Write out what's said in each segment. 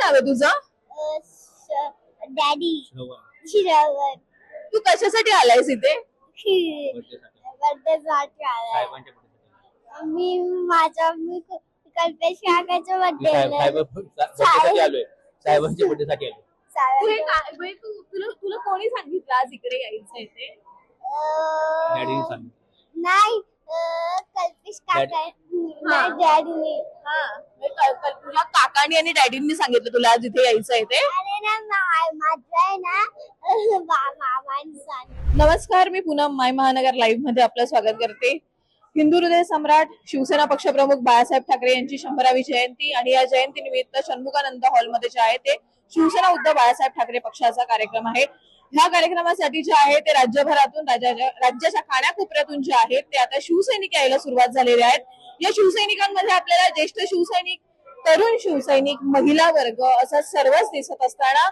नाव आहे तुझं? डॅडी श्रावण. तू कशासाठी आलायस इथे? बर्थडेसाठी आलाय. मी कल्पेश काकाच्या बर्थडे आलोय साहेबांच्या बर्थडेसाठी आलोय. तुला कोणी सांगितलं आज इकडे यायचं इथे? डॅडीने सांगितलं. नाही कल्पेश काका डॅडीने. तुला काकांनी आणि डॅडींनी सांगितलं तुला आज इथे यायचं इथे? अरे ना माझं आहे ना मामाने सांगितलं. नमस्कार, मी पूनम माय महानगर लाईव्ह मध्ये आपलं स्वागत करते. हिंदू हृदय सम्राट शिवसेना पक्षप्रमुख बाळासाहेब ठाकरे यांची 100वी जयंती आणि या जयंतीनिमित्त षण्मुखानंद हॉलमध्ये जे आहे ते शिवसेना उद्धव बाळासाहेब ठाकरे पक्षाचा कार्यक्रम आहे. ह्या कार्यक्रमासाठी जे आहे ते राज्यभरातून राज्याच्या कानाकोपऱ्यातून जे आहेत ते आता शिवसैनिक यायला सुरुवात झालेले आहेत. या शिवसैनिकांमध्ये आपल्याला ज्येष्ठ शिवसैनिक, तरुण शिवसैनिक, महिला वर्ग असं सर्वच दिसत असताना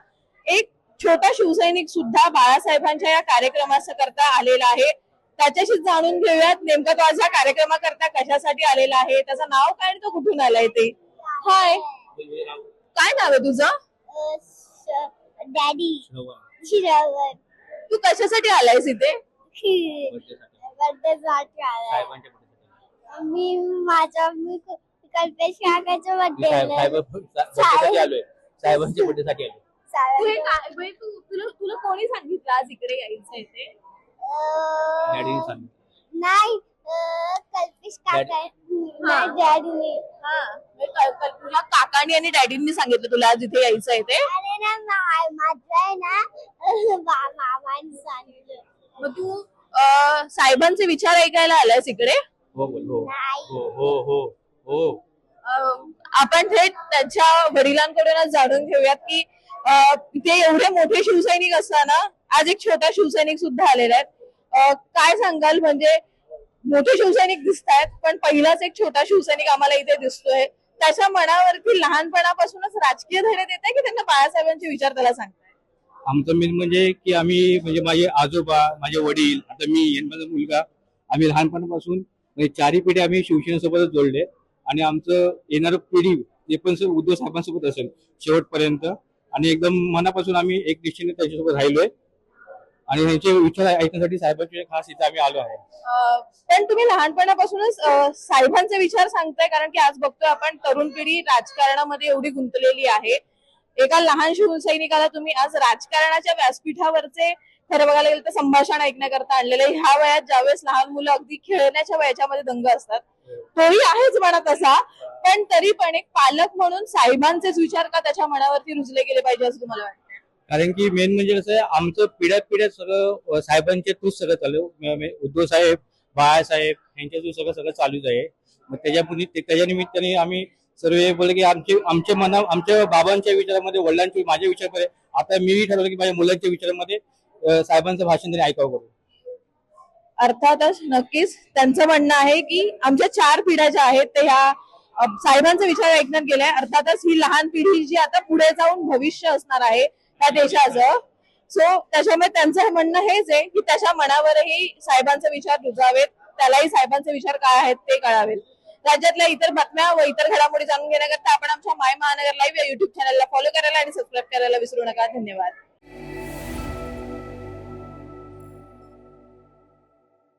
एक छोटा शिवसैनिक सुद्धा बाळासाहेबांच्या या कार्यक्रमाकरता आलेला आहे. त्याच्याशी जाणून घेऊयात नेमका तो आज या कार्यक्रमाकरता कशासाठी आलेला आहे, त्याचं नाव काय आणि तो कुठून आलाय ते. हाय, काय नाव आहे तुझं? डॅडी श्रावण. तू कशासाठी आलायस इथे? बर्थडेसाठी आलाय. मी कल्पेश काकाच्या बर्थडेसाठी आलोय साहेबांच्या बर्थडेसाठी आलोय. तुला कोणी सांगितलं आज इकडे यायचं इथे? डॅडीने सांगितलं. नाही कल्पेश काका डॅडीने. तुला काकांनी आणि डॅडींनी सांगितलं तुला आज इथे यायचं इथे? अरे ना माझं आहे ना मामाने सांगितलं. मग तू साहेबांचे विचार ऐकायला आलायस इकडे? हो बोल. हो. आपण थेट त्यांच्या वडिलांकडूनच जाणून घेऊयात की ते एवढे मोठे शिवसैनिक असताना आज एक छोटा शिवसैनिक सुद्धा आलेला आहे. काय सांगाल, म्हणजे मोठे शिवसैनिक दिसतायत पण पहिलाच एक छोटा शिवसैनिक आम्हाला इथे दिसतोय. त्याच्या मनावरती लहानपणापासूनच राजकीय धडे देत आहे की त्यांना बाळासाहेबांचे विचार त्याला सांगताय? आमचं मेन म्हणजे की आम्ही म्हणजे माझे आजोबा, माझे वडील, आता मी माझा मुलगा, आम्ही लहानपणापासून म्हणजे चारही पिढी आम्ही शिवसेनेसोबतच जोडले आणि आमचं येणारं पिढी ते पण उद्धव साहेबांसोबत असेल शेवटपर्यंत. आणि एकदम मनापासून आम्ही एक दिशेने त्याच्यासोबत राहिलोय आणि ह्याचे विचार ऐकण्यासाठी साहेबांचे खास इथे आम्ही आलो आहे. पण तुम्ही लहानपणापासूनच साहेबांचे विचार सांगताय, कारण की आज बघतोय आपण तरुण पिढी राजकारणामध्ये एवढी गुंतलेली आहे. एका लहान शिवसैनिकाला तुम्ही आज राजकारणाच्या व्यासपीठावरचे खरं बघायला गेलं तर संभाषण ऐकण्याकरता आणलेलं आहे. ह्या वयात ज्यावेळेस लहान मुलं अगदी खेळण्याच्या वयाच्यामध्ये दंग असतात, तोही आहेच म्हणा तसा, पण तरी पण एक पालक म्हणून साहेबांचेच विचार का त्याच्या मनावरती रुजले गेले पाहिजे असं तुम्हाला वाटतं? कारण की मेन म्हणजे कसं आहे, आमचं पिढ्यात सगळं साहेबांच्या थ्रूच सगळं चालू. उद्धव साहेब, बाळासाहेब यांच्या थ्रू सगळं चालूच आहे. मग त्याच्या निमित्ताने आम्ही सर्व बोलले की आमच्या बाबांच्या विचारामध्ये, वडिलांच्या, माझ्या विचारामध्ये, आता मीही ठरवलं की माझ्या मुलांच्या विचारामध्ये साहेबांचं भाषण तरी ऐकावं करू. अर्थातच नक्कीच त्यांचं म्हणणं आहे की आमच्या 4 पिढ्या ज्या आहेत ते ह्या साहेबांचे विचार ऐकण्यात गेले. अर्थातच ही लहान पिढी जी आता पुढे जाऊन भविष्य असणार आहे या देशाचं, सो त्याच्यामुळे त्यांचं म्हणणं हेच आहे की त्याच्या मनावरही साहेबांचे विचार रुजावेत, त्यालाही साहेबांचे विचार काय आहेत ते कळावेत. राज्यातल्या इतर बातम्या व इतर घडामोडी जाणून घेण्याकरता आपण आमच्या माय महानगर लाईव्ह या युट्यूब चॅनलला फॉलो करायला आणि सबस्क्राईब करायला विसरू नका. धन्यवाद.